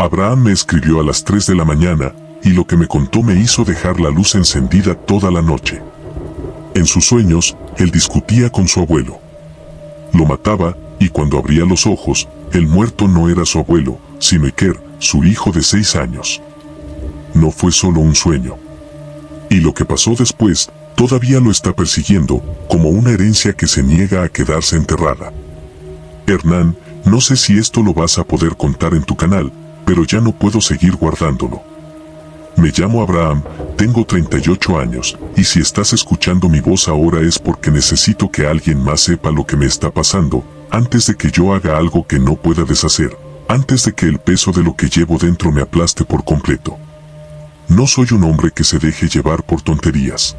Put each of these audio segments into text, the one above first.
Abraham me escribió a las 3 de la mañana, y lo que me contó me hizo dejar la luz encendida toda la noche. En sus sueños, él discutía con su abuelo. Lo mataba, y cuando abría los ojos, el muerto no era su abuelo, sino Iker, su hijo de 6 años. No fue solo un sueño. Y lo que pasó después, todavía lo está persiguiendo, como una herencia que se niega a quedarse enterrada. Hernán, no sé si esto lo vas a poder contar en tu canal, pero ya no puedo seguir guardándolo. Me llamo Abraham, tengo 38 años, y si estás escuchando mi voz ahora es porque necesito que alguien más sepa lo que me está pasando, antes de que yo haga algo que no pueda deshacer, antes de que el peso de lo que llevo dentro me aplaste por completo. No soy un hombre que se deje llevar por tonterías.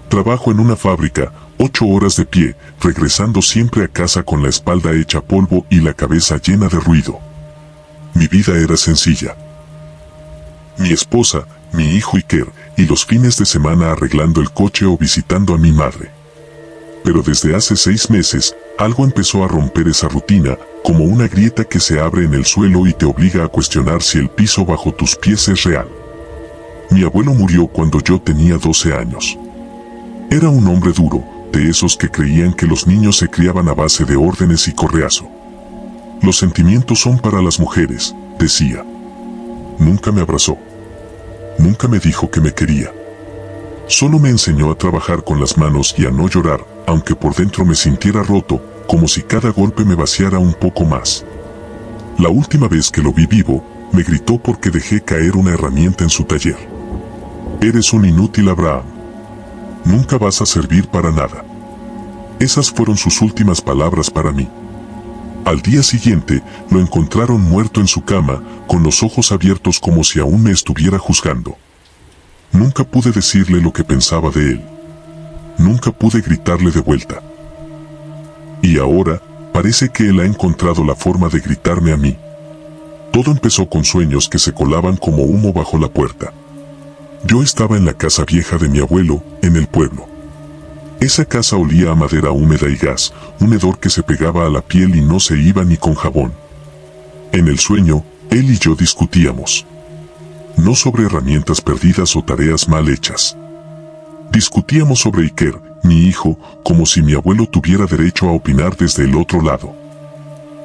Trabajo en una fábrica, 8 horas de pie, regresando siempre a casa con la espalda hecha polvo y la cabeza llena de ruido. Mi vida era sencilla. Mi esposa, mi hijo Iker, y los fines de semana arreglando el coche o visitando a mi madre. Pero desde hace 6 meses, algo empezó a romper esa rutina, como una grieta que se abre en el suelo y te obliga a cuestionar si el piso bajo tus pies es real. Mi abuelo murió cuando yo tenía 12 años. Era un hombre duro, de esos que creían que los niños se criaban a base de órdenes y correazo. Los sentimientos son para las mujeres, decía. Nunca me abrazó. Nunca me dijo que me quería. Solo me enseñó a trabajar con las manos y a no llorar, aunque por dentro me sintiera roto, como si cada golpe me vaciara un poco más. La última vez que lo vi vivo, me gritó porque dejé caer una herramienta en su taller. Eres un inútil, Abraham. Nunca vas a servir para nada. Esas fueron sus últimas palabras para mí. Al día siguiente, lo encontraron muerto en su cama, con los ojos abiertos como si aún me estuviera juzgando. Nunca pude decirle lo que pensaba de él. Nunca pude gritarle de vuelta. Y ahora, parece que él ha encontrado la forma de gritarme a mí. Todo empezó con sueños que se colaban como humo bajo la puerta. Yo estaba en la casa vieja de mi abuelo, en el pueblo. Esa casa olía a madera húmeda y gas, un hedor que se pegaba a la piel y no se iba ni con jabón. En el sueño, él y yo discutíamos. No sobre herramientas perdidas o tareas mal hechas. Discutíamos sobre Iker, mi hijo, como si mi abuelo tuviera derecho a opinar desde el otro lado.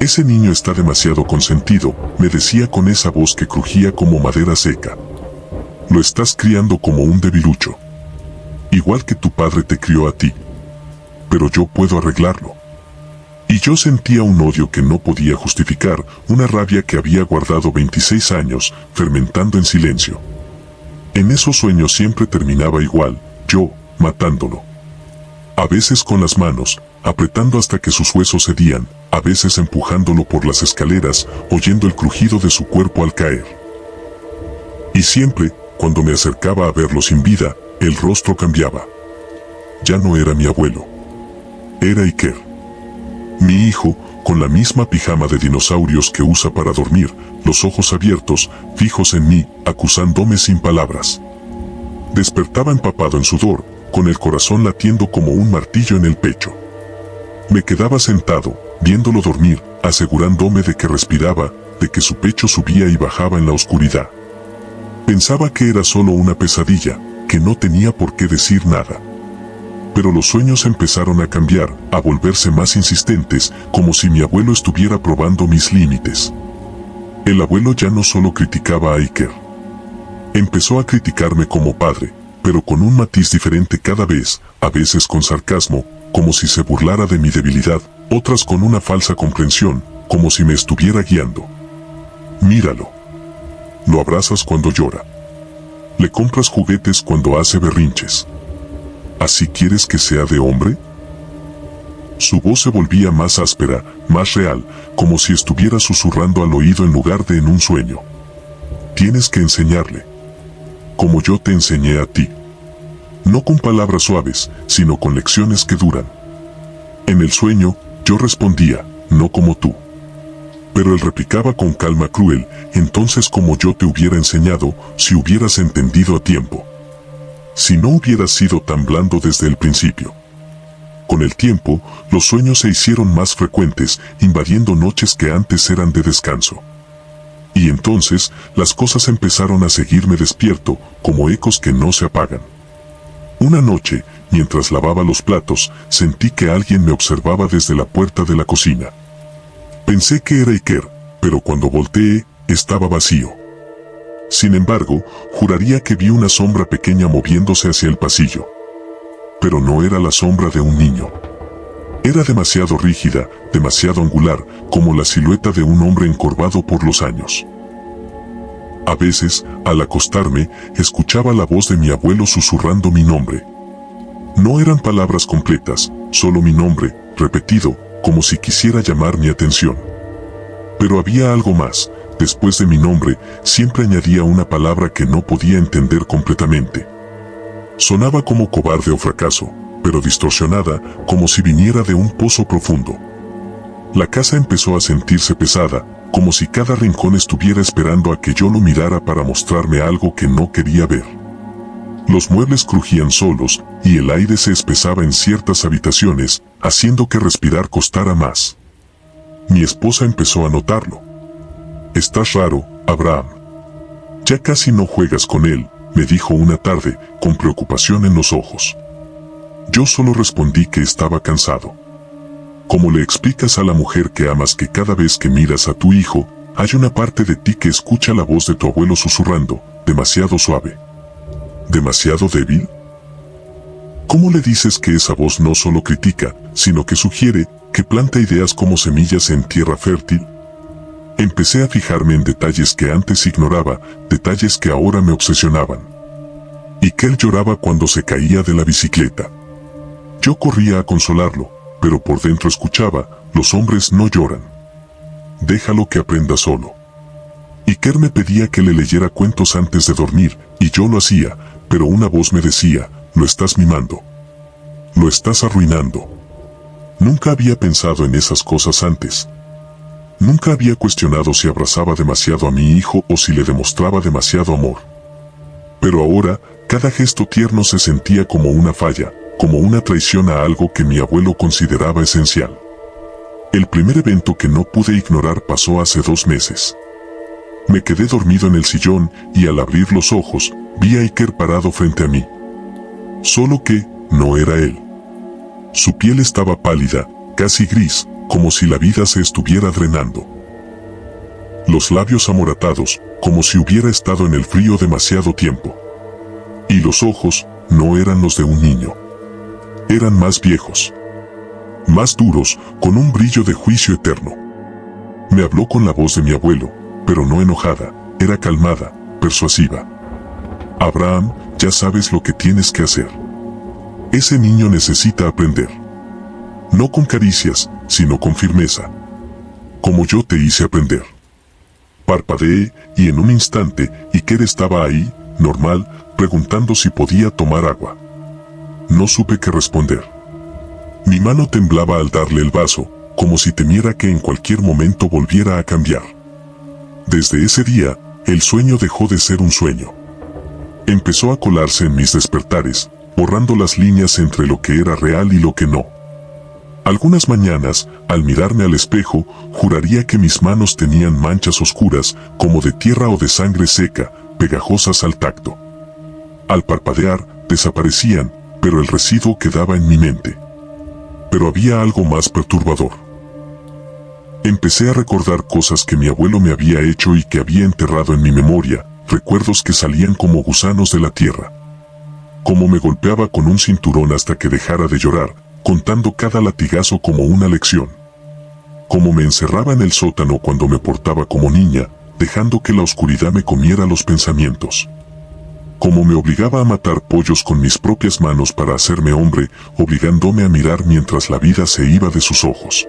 Ese niño está demasiado consentido, me decía con esa voz que crujía como madera seca. Lo estás criando como un debilucho. Igual que tu padre te crió a ti. Pero yo puedo arreglarlo. Y yo sentía un odio que no podía justificar, una rabia que había guardado 26 años, fermentando en silencio. En esos sueños siempre terminaba igual, yo, matándolo. A veces con las manos, apretando hasta que sus huesos cedían, a veces empujándolo por las escaleras, oyendo el crujido de su cuerpo al caer. Y siempre, cuando me acercaba a verlo sin vida, el rostro cambiaba. Ya no era mi abuelo. Era Iker. Mi hijo, con la misma pijama de dinosaurios que usa para dormir, los ojos abiertos, fijos en mí, acusándome sin palabras. Despertaba empapado en sudor, con el corazón latiendo como un martillo en el pecho. Me quedaba sentado, viéndolo dormir, asegurándome de que respiraba, de que su pecho subía y bajaba en la oscuridad. Pensaba que era solo una pesadilla, que no tenía por qué decir nada. Pero los sueños empezaron a cambiar, a volverse más insistentes, como si mi abuelo estuviera probando mis límites. El abuelo ya no solo criticaba a Iker. Empezó a criticarme como padre, pero con un matiz diferente cada vez, a veces con sarcasmo, como si se burlara de mi debilidad, otras con una falsa comprensión, como si me estuviera guiando. Míralo. Lo abrazas cuando llora. Le compras juguetes cuando hace berrinches. ¿Así quieres que sea de hombre? Su voz se volvía más áspera, más real, como si estuviera susurrando al oído en lugar de en un sueño. Tienes que enseñarle. Como yo te enseñé a ti. No con palabras suaves, sino con lecciones que duran. En el sueño, yo respondía, no como tú. Pero él replicaba con calma cruel, entonces como yo te hubiera enseñado, si hubieras entendido a tiempo. Si no hubieras sido tan blando desde el principio. Con el tiempo, los sueños se hicieron más frecuentes, invadiendo noches que antes eran de descanso. Y entonces, las cosas empezaron a seguirme despierto, como ecos que no se apagan. Una noche, mientras lavaba los platos, sentí que alguien me observaba desde la puerta de la cocina. Pensé que era Iker, pero cuando volteé, estaba vacío. Sin embargo, juraría que vi una sombra pequeña moviéndose hacia el pasillo. Pero no era la sombra de un niño. Era demasiado rígida, demasiado angular, como la silueta de un hombre encorvado por los años. A veces, al acostarme, escuchaba la voz de mi abuelo susurrando mi nombre. No eran palabras completas, solo mi nombre, repetido, como si quisiera llamar mi atención. Pero había algo más. Después de mi nombre, siempre añadía una palabra que no podía entender completamente. Sonaba como cobarde o fracaso, pero distorsionada, como si viniera de un pozo profundo. La casa empezó a sentirse pesada, como si cada rincón estuviera esperando a que yo lo mirara para mostrarme algo que no quería ver. Los muebles crujían solos, y el aire se espesaba en ciertas habitaciones, haciendo que respirar costara más. Mi esposa empezó a notarlo. «Estás raro, Abraham. Ya casi no juegas con él», me dijo una tarde, con preocupación en los ojos. Yo solo respondí que estaba cansado. ¿Cómo le explicas a la mujer que amas que cada vez que miras a tu hijo, hay una parte de ti que escucha la voz de tu abuelo susurrando, demasiado suave? ¿Demasiado débil? ¿Cómo le dices que esa voz no solo critica, sino que sugiere, que planta ideas como semillas en tierra fértil? Empecé a fijarme en detalles que antes ignoraba, detalles que ahora me obsesionaban. Iker lloraba cuando se caía de la bicicleta. Yo corría a consolarlo, pero por dentro escuchaba, los hombres no lloran. Déjalo que aprenda solo. Iker me pedía que le leyera cuentos antes de dormir, y yo lo hacía, pero una voz me decía, lo estás mimando. Lo estás arruinando. Nunca había pensado en esas cosas antes. Nunca había cuestionado si abrazaba demasiado a mi hijo o si le demostraba demasiado amor. Pero ahora, cada gesto tierno se sentía como una falla, como una traición a algo que mi abuelo consideraba esencial. El primer evento que no pude ignorar pasó hace 2 meses. Me quedé dormido en el sillón y al abrir los ojos, vi a Iker parado frente a mí. Solo que, no era él. Su piel estaba pálida, casi gris, como si la vida se estuviera drenando. Los labios amoratados, como si hubiera estado en el frío demasiado tiempo. Y los ojos, no eran los de un niño. Eran más viejos. Más duros, con un brillo de juicio eterno. Me habló con la voz de mi abuelo, pero no enojada, era calmada, persuasiva. Abraham, ya sabes lo que tienes que hacer. Ese niño necesita aprender. No con caricias, sino con firmeza. Como yo te hice aprender. Parpadeé, y en un instante, Iker estaba ahí, normal, preguntando si podía tomar agua. No supe qué responder. Mi mano temblaba al darle el vaso, como si temiera que en cualquier momento volviera a cambiar. Desde ese día, el sueño dejó de ser un sueño. Empezó a colarse en mis despertares, borrando las líneas entre lo que era real y lo que no. Algunas mañanas, al mirarme al espejo, juraría que mis manos tenían manchas oscuras, como de tierra o de sangre seca, pegajosas al tacto. Al parpadear, desaparecían, pero el residuo quedaba en mi mente. Pero había algo más perturbador. Empecé a recordar cosas que mi abuelo me había hecho y que había enterrado en mi memoria, recuerdos que salían como gusanos de la tierra. Como me golpeaba con un cinturón hasta que dejara de llorar, contando cada latigazo como una lección. Como me encerraba en el sótano cuando me portaba como niña, dejando que la oscuridad me comiera los pensamientos. Como me obligaba a matar pollos con mis propias manos para hacerme hombre, obligándome a mirar mientras la vida se iba de sus ojos.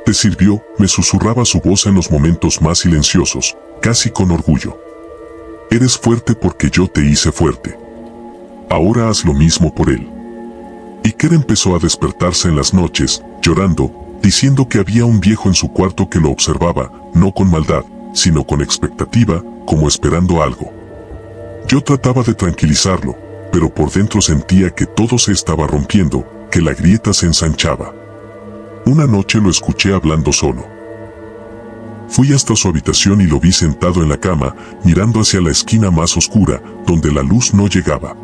«¿Te sirvió?», me susurraba su voz en los momentos más silenciosos, casi con orgullo. «Eres fuerte porque yo te hice fuerte. Ahora haz lo mismo por él». Iker empezó a despertarse en las noches, llorando, diciendo que había un viejo en su cuarto que lo observaba, no con maldad, sino con expectativa, como esperando algo. Yo trataba de tranquilizarlo, pero por dentro sentía que todo se estaba rompiendo, que la grieta se ensanchaba. Una noche lo escuché hablando solo. Fui hasta su habitación y lo vi sentado en la cama, mirando hacia la esquina más oscura, donde la luz no llegaba.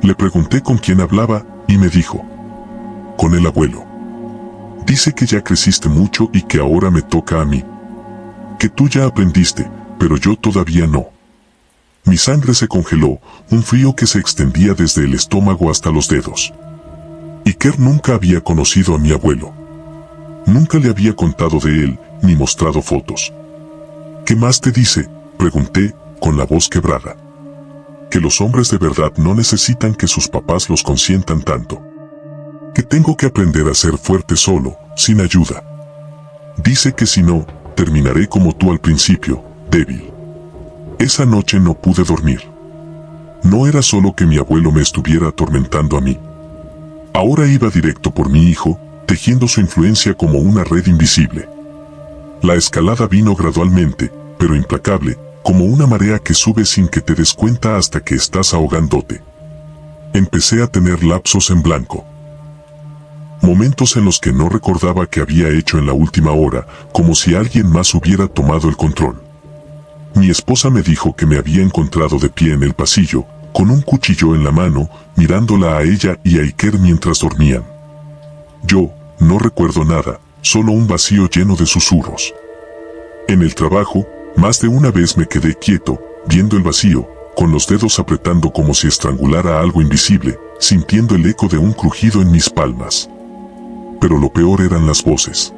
Le pregunté con quién hablaba, y me dijo: con el abuelo. Dice que ya creciste mucho y que ahora me toca a mí. Que tú ya aprendiste, pero yo todavía no. Mi sangre se congeló, un frío que se extendía desde el estómago hasta los dedos. Iker nunca había conocido a mi abuelo. Nunca le había contado de él, ni mostrado fotos. ¿Qué más te dice?, pregunté, con la voz quebrada. Que los hombres de verdad no necesitan que sus papás los consientan tanto. Que tengo que aprender a ser fuerte solo, sin ayuda. Dice que si no, terminaré como tú al principio, débil. Esa noche no pude dormir. No era solo que mi abuelo me estuviera atormentando a mí. Ahora iba directo por mi hijo, tejiendo su influencia como una red invisible. La escalada vino gradualmente, pero implacable, como una marea que sube sin que te des cuenta hasta que estás ahogándote. Empecé a tener lapsos en blanco. Momentos en los que no recordaba qué había hecho en la última hora, como si alguien más hubiera tomado el control. Mi esposa me dijo que me había encontrado de pie en el pasillo, con un cuchillo en la mano, mirándola a ella y a Iker mientras dormían. Yo, no recuerdo nada, solo un vacío lleno de susurros. En el trabajo, más de una vez me quedé quieto, viendo el vacío, con los dedos apretando como si estrangulara algo invisible, sintiendo el eco de un crujido en mis palmas. Pero lo peor eran las voces.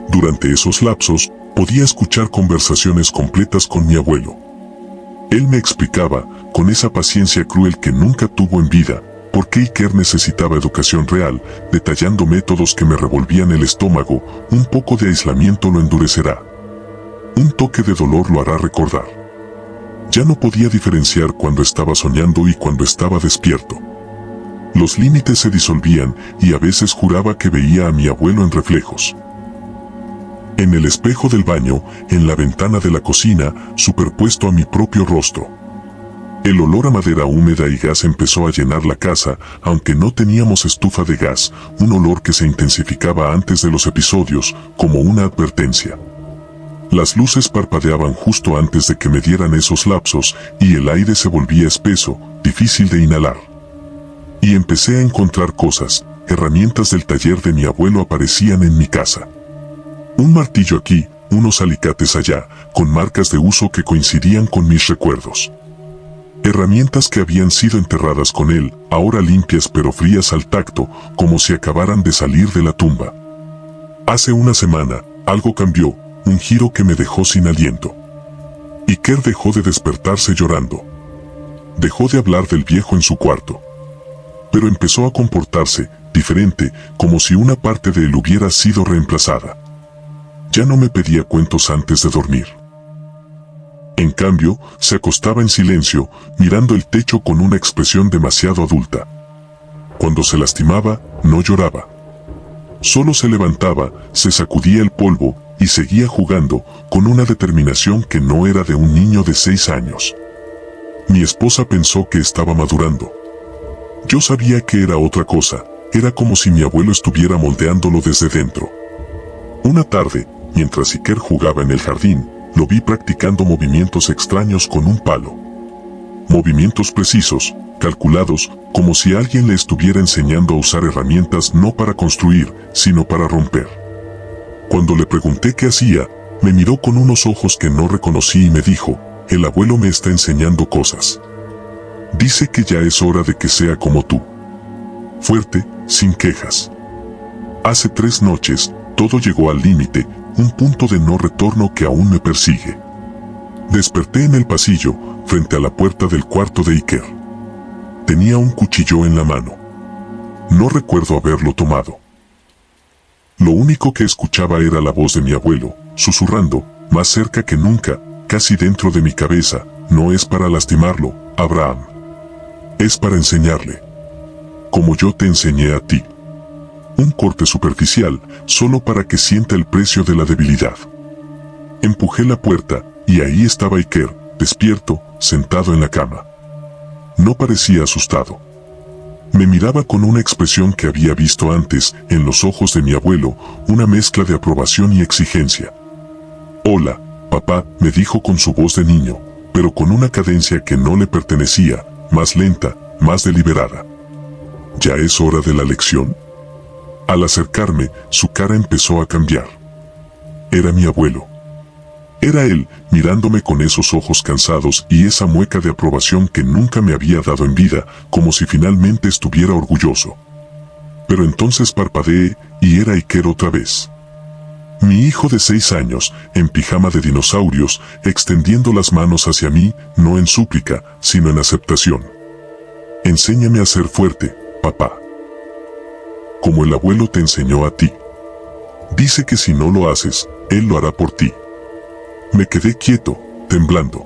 Durante esos lapsos, podía escuchar conversaciones completas con mi abuelo. Él me explicaba, con esa paciencia cruel que nunca tuvo en vida, por qué Iker necesitaba educación real, detallando métodos que me revolvían el estómago. Un poco de aislamiento lo endurecerá. Un toque de dolor lo hará recordar. Ya no podía diferenciar cuando estaba soñando y cuando estaba despierto. Los límites se disolvían y a veces juraba que veía a mi abuelo en reflejos. En el espejo del baño, en la ventana de la cocina, superpuesto a mi propio rostro. El olor a madera húmeda y gas empezó a llenar la casa, aunque no teníamos estufa de gas, un olor que se intensificaba antes de los episodios, como una advertencia. Las luces parpadeaban justo antes de que me dieran esos lapsos, y el aire se volvía espeso, difícil de inhalar. Y empecé a encontrar cosas, herramientas del taller de mi abuelo aparecían en mi casa. Un martillo aquí, unos alicates allá, con marcas de uso que coincidían con mis recuerdos. Herramientas que habían sido enterradas con él, ahora limpias pero frías al tacto, como si acabaran de salir de la tumba. Hace una semana, algo cambió, un giro que me dejó sin aliento. Iker dejó de despertarse llorando. Dejó de hablar del viejo en su cuarto. Pero empezó a comportarse, diferente, como si una parte de él hubiera sido reemplazada. Ya no me pedía cuentos antes de dormir. En cambio, se acostaba en silencio, mirando el techo con una expresión demasiado adulta. Cuando se lastimaba, no lloraba. Solo se levantaba, se sacudía el polvo, y seguía jugando, con una determinación que no era de un niño de 6 años. Mi esposa pensó que estaba madurando. Yo sabía que era otra cosa, era como si mi abuelo estuviera moldeándolo desde dentro. Una tarde, mientras Iker jugaba en el jardín, lo vi practicando movimientos extraños con un palo. Movimientos precisos, calculados, como si alguien le estuviera enseñando a usar herramientas no para construir, sino para romper. Cuando le pregunté qué hacía, me miró con unos ojos que no reconocí y me dijo: el abuelo me está enseñando cosas. Dice que ya es hora de que sea como tú. Fuerte, sin quejas. Hace 3 noches, todo llegó al límite, un punto de no retorno que aún me persigue. Desperté en el pasillo, frente a la puerta del cuarto de Iker. Tenía un cuchillo en la mano. No recuerdo haberlo tomado. Lo único que escuchaba era la voz de mi abuelo, susurrando, más cerca que nunca, casi dentro de mi cabeza: no es para lastimarlo, Abraham. Es para enseñarle. Como yo te enseñé a ti. Un corte superficial, solo para que sienta el precio de la debilidad. Empujé la puerta, y ahí estaba Iker, despierto, sentado en la cama. No parecía asustado. Me miraba con una expresión que había visto antes, en los ojos de mi abuelo, una mezcla de aprobación y exigencia. Hola, papá, me dijo con su voz de niño, pero con una cadencia que no le pertenecía, más lenta, más deliberada. ¿Ya es hora de la lección? Al acercarme, su cara empezó a cambiar. Era mi abuelo. Era él, mirándome con esos ojos cansados y esa mueca de aprobación que nunca me había dado en vida, como si finalmente estuviera orgulloso. Pero entonces parpadeé, y era Iker otra vez. Mi hijo de 6 años, en pijama de dinosaurios, extendiendo las manos hacia mí, no en súplica, sino en aceptación. Enséñame a ser fuerte, papá. Como el abuelo te enseñó a ti. Dice que si no lo haces, él lo hará por ti. Me quedé quieto, temblando.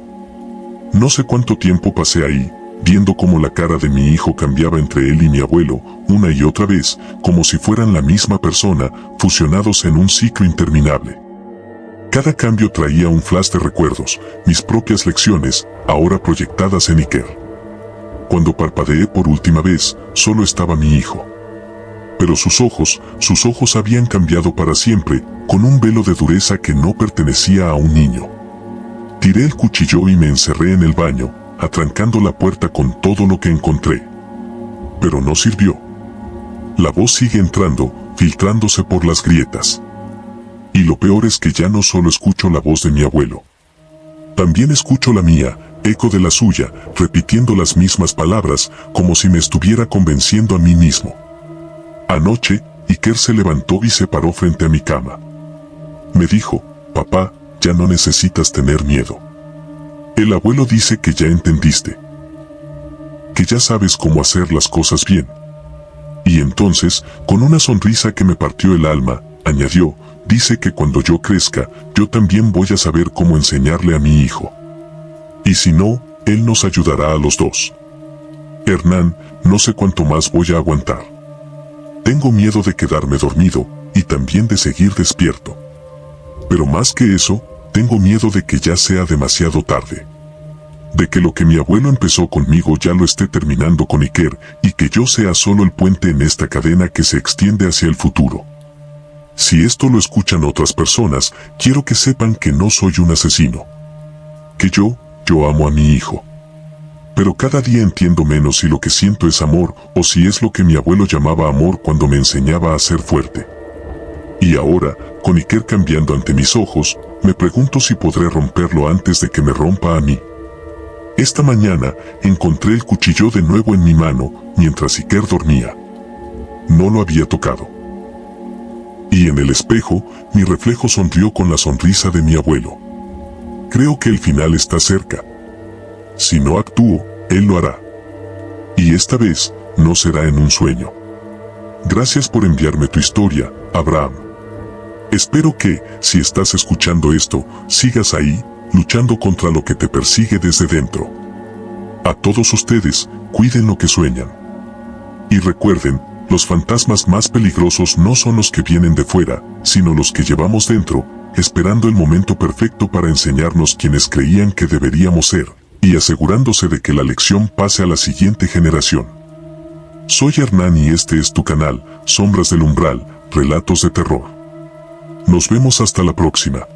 No sé cuánto tiempo pasé ahí, viendo cómo la cara de mi hijo cambiaba entre él y mi abuelo, una y otra vez, como si fueran la misma persona, fusionados en un ciclo interminable. Cada cambio traía un flash de recuerdos, mis propias lecciones, ahora proyectadas en Iker. Cuando parpadeé por última vez, solo estaba mi hijo. Pero sus ojos habían cambiado para siempre, con un velo de dureza que no pertenecía a un niño. Tiré el cuchillo y me encerré en el baño, atrancando la puerta con todo lo que encontré. Pero no sirvió. La voz sigue entrando, filtrándose por las grietas. Y lo peor es que ya no solo escucho la voz de mi abuelo. También escucho la mía, eco de la suya, repitiendo las mismas palabras, como si me estuviera convenciendo a mí mismo. Anoche, Iker se levantó y se paró frente a mi cama. Me dijo, papá, ya no necesitas tener miedo. El abuelo dice que ya entendiste. Que ya sabes cómo hacer las cosas bien. Y entonces, con una sonrisa que me partió el alma, añadió, dice que cuando yo crezca, yo también voy a saber cómo enseñarle a mi hijo. Y si no, él nos ayudará a los dos. Hernán, no sé cuánto más voy a aguantar. Tengo miedo de quedarme dormido, y también de seguir despierto. Pero más que eso, tengo miedo de que ya sea demasiado tarde. De que lo que mi abuelo empezó conmigo ya lo esté terminando con Iker, y que yo sea solo el puente en esta cadena que se extiende hacia el futuro. Si esto lo escuchan otras personas, quiero que sepan que no soy un asesino. Que yo amo a mi hijo. Pero cada día entiendo menos si lo que siento es amor, o si es lo que mi abuelo llamaba amor cuando me enseñaba a ser fuerte. Y ahora, con Iker cambiando ante mis ojos, me pregunto si podré romperlo antes de que me rompa a mí. Esta mañana, encontré el cuchillo de nuevo en mi mano, mientras Iker dormía. No lo había tocado. Y en el espejo, mi reflejo sonrió con la sonrisa de mi abuelo. Creo que el final está cerca. Si no actúo, él lo hará. Y esta vez, no será en un sueño. Gracias por enviarme tu historia, Abraham. Espero que, si estás escuchando esto, sigas ahí, luchando contra lo que te persigue desde dentro. A todos ustedes, cuiden lo que sueñan. Y recuerden, los fantasmas más peligrosos no son los que vienen de fuera, sino los que llevamos dentro, esperando el momento perfecto para enseñarnos quienes creían que deberíamos ser, y asegurándose de que la lección pase a la siguiente generación. Soy Hernán y este es tu canal, Sombras del Umbral, Relatos de Terror. Nos vemos hasta la próxima.